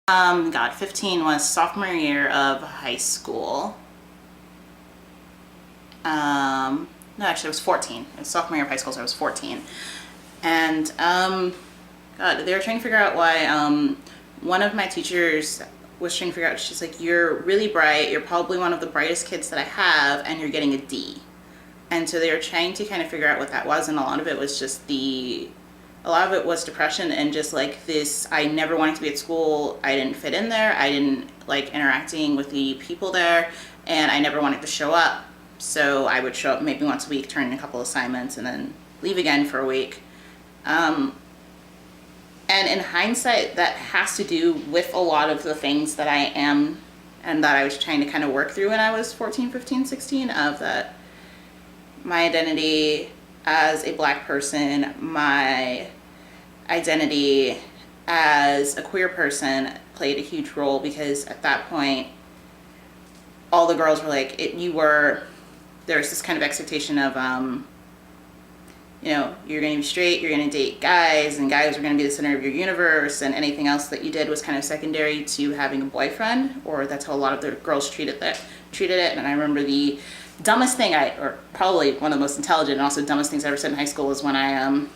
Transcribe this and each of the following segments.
God, 15 was sophomore year of high school. No, actually, it was 14. It was sophomore year of high school, so I was 14. And, God, they were trying to figure out why, one of my teachers was trying to figure out, she's like, you're really bright, you're probably one of the brightest kids that I have, and you're getting a D. And so they were trying to kind of figure out what that was, and a lot of it was depression and just like this, I never wanted to be at school, I didn't fit in there, I didn't like interacting with the people there, and I never wanted to show up. So I would show up maybe once a week, turn in a couple assignments, and then leave again for a week. And in hindsight, that has to do with a lot of the things that I am and that I was trying to kind of work through when I was 14, 15, 16, of that my identity as a Black person, my identity as a queer person played a huge role, because at that point, all the girls were like, there was this kind of expectation of, you're going to be straight, you're going to date guys, and guys are going to be the center of your universe, and anything else that you did was kind of secondary to having a boyfriend, or that's how a lot of the girls treated it. And I remember the dumbest thing or probably one of the most intelligent and also dumbest things I ever said in high school was when I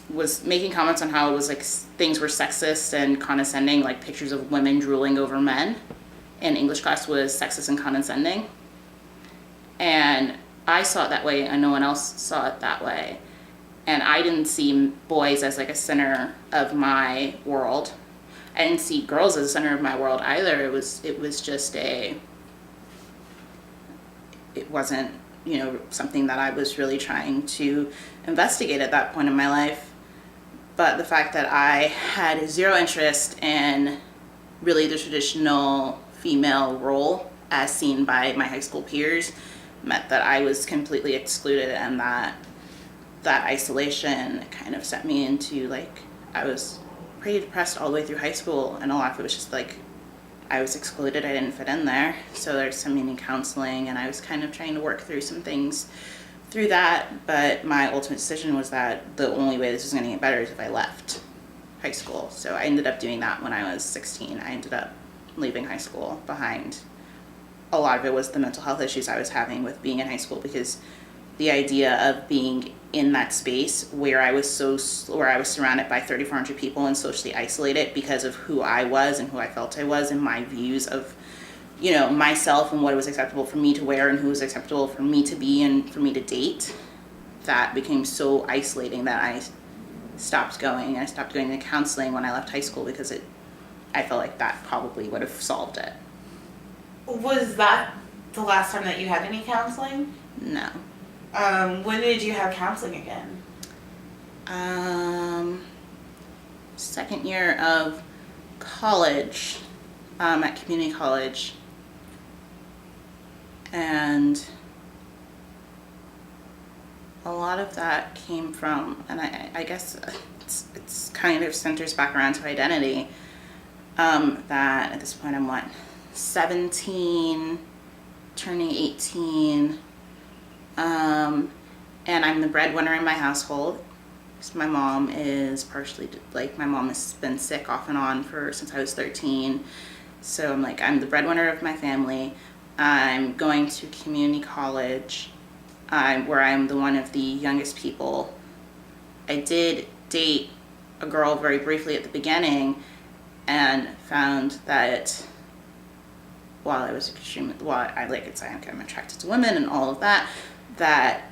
was making comments on how it was like things were sexist and condescending, like pictures of women drooling over men in English class was sexist and condescending. And I saw it that way, and no one else saw it that way. And I didn't see boys as like a center of my world. I didn't see girls as a center of my world either. It wasn't, something that I was really trying to investigate at that point in my life. But the fact that I had zero interest in really the traditional female role as seen by my high school peers meant that I was completely excluded, and that isolation kind of set me into I was pretty depressed all the way through high school, and a lot of it was just I was excluded, I didn't fit in there. So there's some meaning counseling, and I was kind of trying to work through some things through that, but my ultimate decision was that the only way this was going to get better is if I left high school. So I ended up doing that when I was 16. I ended up leaving high school behind. A lot of it was the mental health issues I was having with being in high school, because the idea of being in that space where I was surrounded by 3,400 people and socially isolated because of who I was and who I felt I was, and my views of myself and what was acceptable for me to wear and who was acceptable for me to be and for me to date, that became so isolating that I stopped going. And I stopped going to counseling when I left high school, because I felt like that probably would have solved it. Was that the last time that you had any counseling? No. When did you have counseling again? Second year of college, at community college. And a lot of that came from, and I guess it's kind of centers back around to identity, that at this point I'm 17, turning 18, and I'm the breadwinner in my household. So my mom is my mom has been sick off and on since I was 13. So I'm the breadwinner of my family. I'm going to community college, where I'm one of the youngest people. I did date a girl very briefly at the beginning, and found that while I was I'm attracted to women and all of that, that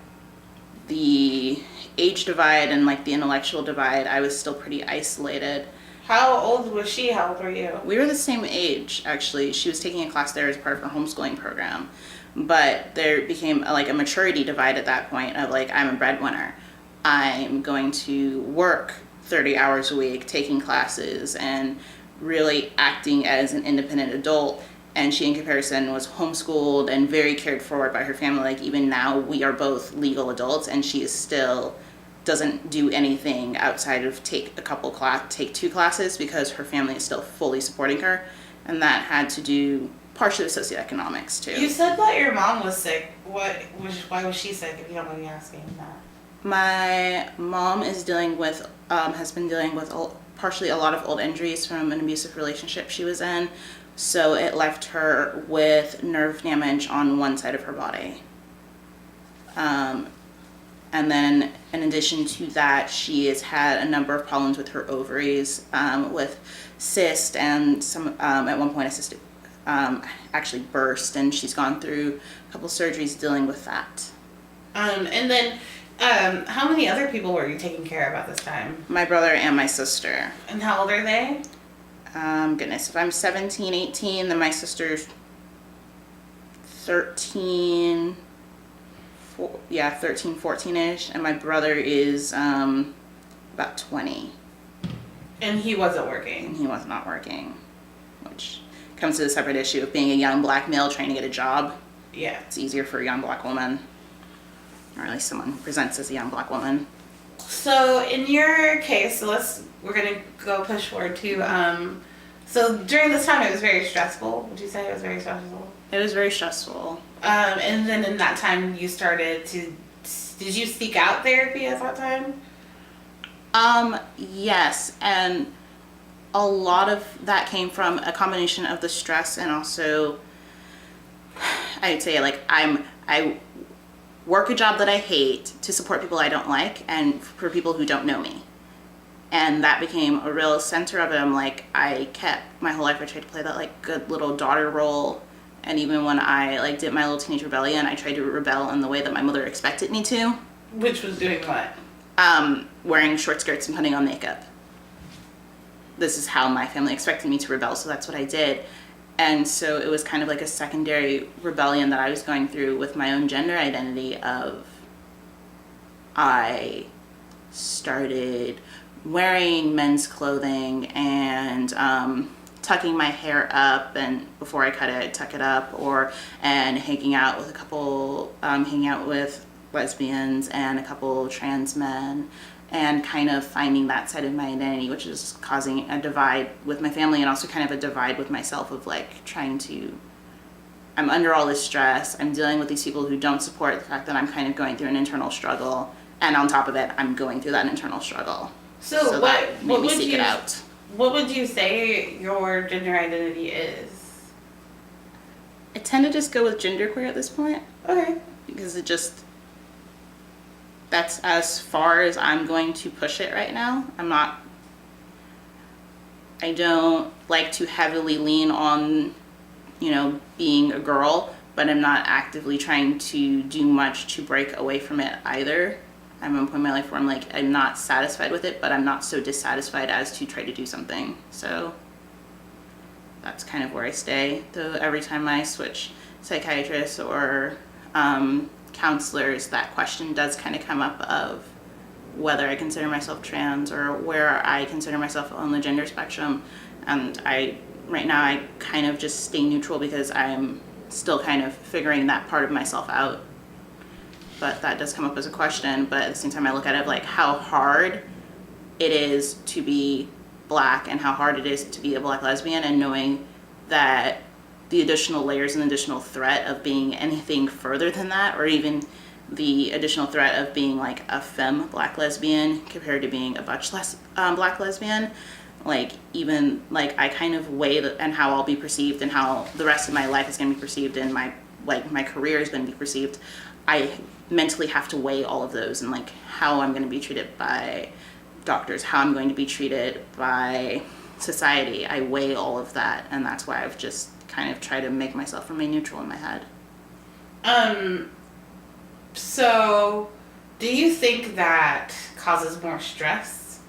the age divide and the intellectual divide, I was still pretty isolated. How old was she? How old were you? We were the same age, actually. She was taking a class there as part of her homeschooling program. But there became a maturity divide at that point of I'm a breadwinner. I'm going to work 30 hours a week, taking classes and really acting as an independent adult. And she, in comparison, was homeschooled and very cared for by her family. Even now, we are both legal adults, and she is still doesn't do anything outside of take 2 classes, because her family is still fully supporting her. And that had to do partially with socioeconomics too. You said that your mom was sick. Why was she sick, if you don't mind me asking that? My mom is has been dealing with partially a lot of old injuries from an abusive relationship she was in. So it left her with nerve damage on one side of her body. And then in addition to that, she has had a number of problems with her ovaries, with cyst, and some, at one point a cyst actually burst, and she's gone through a couple surgeries dealing with that. And then, how many other people were you taking care of at this time? My brother and my sister. And how old are they? Goodness, if I'm 17, 18, then my sister's 13, 13, 14-ish, and my brother is about 20. And he wasn't working? And he was not working, which comes to the separate issue of being a young black male trying to get a job. Yeah. It's easier for a young black woman, or at least someone who presents as a young black woman. So in your case, we're gonna go push forward to, so during this time it was very stressful. Would you say it was very stressful? It was very stressful. And then in that time you started to, did you seek out therapy at that time? Yes, and a lot of that came from a combination of the stress, and also I'd say like I work a job that I hate to support people I don't like and for people who don't know me. And that became a real center of it. I'm like, I kept my whole life, I tried to play that like good little daughter role. And even when I like did my little teenage rebellion, I tried to rebel in the way that my mother expected me to. Which was doing what? Wearing short skirts and putting on makeup. This is how my family expected me to rebel, so that's what I did. And so it was kind of like a secondary rebellion that I was going through with my own gender identity of I started wearing men's clothing and tucking my hair up, and before I cut it, I'd tuck it up, and hanging out with lesbians and a couple trans men, and kind of finding that side of my identity, which is causing a divide with my family and also kind of a divide with myself of like I'm under all this stress, I'm dealing with these people who don't support the fact that I'm kind of going through an internal struggle, and on top of it, I'm going through that internal struggle. So that made me seek it out. What would you say your gender identity is? I tend to just go with genderqueer at this point. Okay. Because that's as far as I'm going to push it right now. I don't like to heavily lean on, being a girl, but I'm not actively trying to do much to break away from it either. I'm at a point in my life where I'm like, I'm not satisfied with it, but I'm not so dissatisfied as to try to do something. So that's kind of where I stay. Though every time I switch psychiatrists or counselors, that question does kind of come up of whether I consider myself trans or where I consider myself on the gender spectrum. And right now I kind of just stay neutral because I'm still kind of figuring that part of myself out. But that does come up as a question. But at the same time, I look at it like how hard it is to be black and how hard it is to be a black lesbian, and knowing that the additional layers and additional threat of being anything further than that, or even the additional threat of being like a femme black lesbian compared to being a butch black lesbian, like even like I kind of weigh and how I'll be perceived and how the rest of my life is going to be perceived and my career is going to be perceived. I mentally have to weigh all of those and like how I'm going to be treated by doctors, how I'm going to be treated by society. I weigh all of that, and that's why I've just kind of tried to make myself remain neutral in my head. So do you think that causes more stress?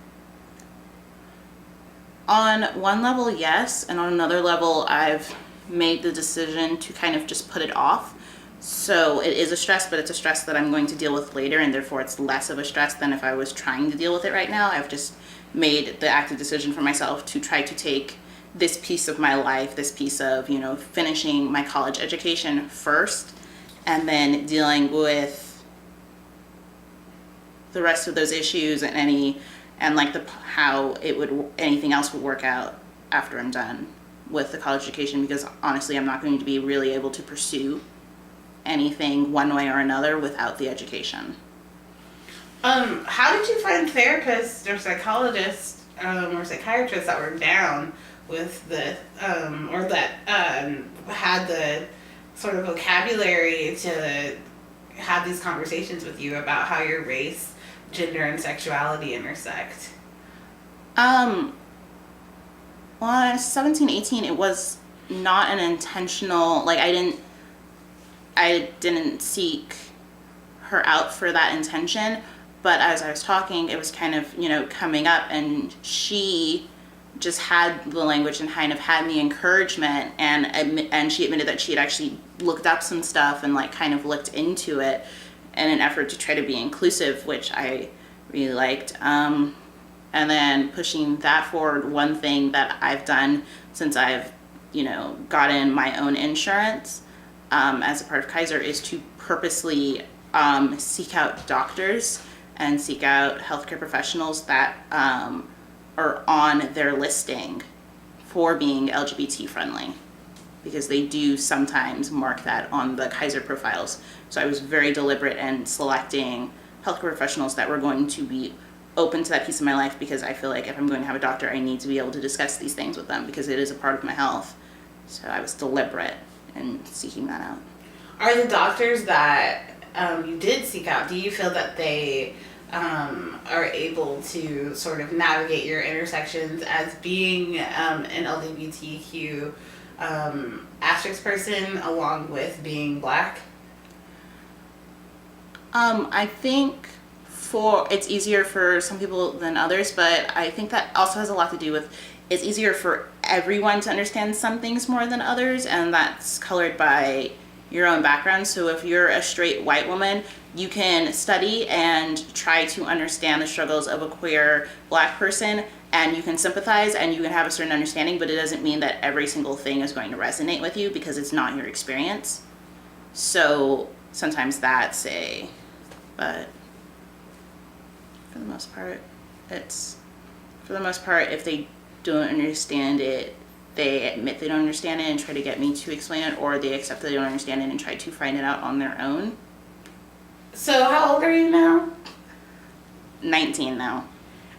On one level, yes, and on another level, I've made the decision to kind of just put it off. So it is a stress, but it's a stress that I'm going to deal with later, and therefore it's less of a stress than if I was trying to deal with it right now. I've just made the active decision for myself to try to take this piece of my life, this piece of, finishing my college education first, and then dealing with the rest of those issues and how anything else would work out after I'm done with the college education, because honestly, I'm not going to be really able to pursue anything one way or another without the education. How did you find therapists or psychologists or psychiatrists that were down with the or that had the sort of vocabulary to have these conversations with you about how your race, gender, and sexuality intersect? Well, when I was 17, 18, it was not an intentional, like I didn't seek her out for that intention, but as I was talking, it was kind of, coming up, and she just had the language and kind of had the encouragement, and she admitted that she had actually looked up some stuff and like kind of looked into it in an effort to try to be inclusive, which I really liked. And then pushing that forward, one thing that I've done since I've, gotten my own insurance as a part of Kaiser is to purposely seek out doctors and seek out healthcare professionals that are on their listing for being LGBT friendly, because they do sometimes mark that on the Kaiser profiles. So I was very deliberate in selecting healthcare professionals that were going to be open to that piece of my life, because I feel like if I'm going to have a doctor, I need to be able to discuss these things with them because it is a part of my health. So I was deliberate in seeking that out. Are the doctors that you did seek out, do you feel that they are able to sort of navigate your intersections as being an LGBTQ asterisk person along with being Black? I think it's easier for some people than others, but I think that also has a lot to do with it's easier for everyone to understand some things more than others, and that's colored by your own background. So if you're a straight white woman, you can study and try to understand the struggles of a queer Black person, and you can sympathize and you can have a certain understanding, but it doesn't mean that every single thing is going to resonate with you because it's not your experience. So sometimes that's but for the most part, if they don't understand it, they admit they don't understand it and try to get me to explain it, or they accept that they don't understand it and try to find it out on their own. So how old are you now? 19 now.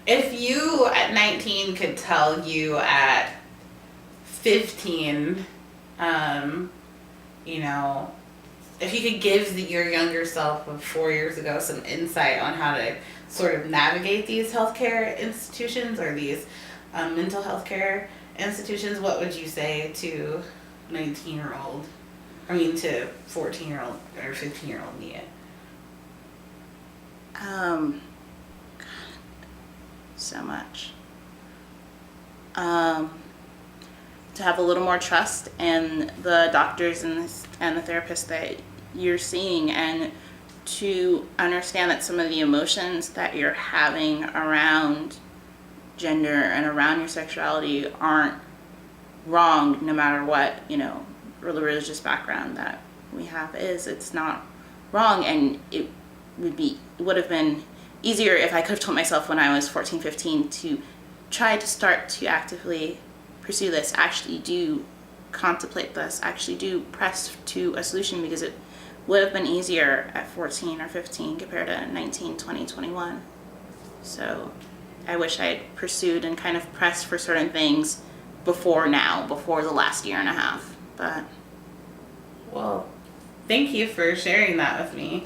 If you at 19 could tell you at 15, if you could give your younger self of 4 years ago some insight on how to sort of navigate these healthcare institutions or these mental health care institutions, what would you say to 19-year-old, to 14-year-old or 15-year-old Nia? So much. To have a little more trust in the doctors and the therapists that you're seeing, and to understand that some of the emotions that you're having around gender and around your sexuality aren't wrong, no matter what, religious background that we have is. It's not wrong, and it would have been easier if I could have told myself when I was 14, 15 to try to start to actively pursue this, actually do contemplate this, actually do press to a solution, because it would have been easier at 14 or 15 compared to 19, 20, 21. So I wish I had pursued and kind of pressed for certain things before the last year and a half. But well, thank you for sharing that with me.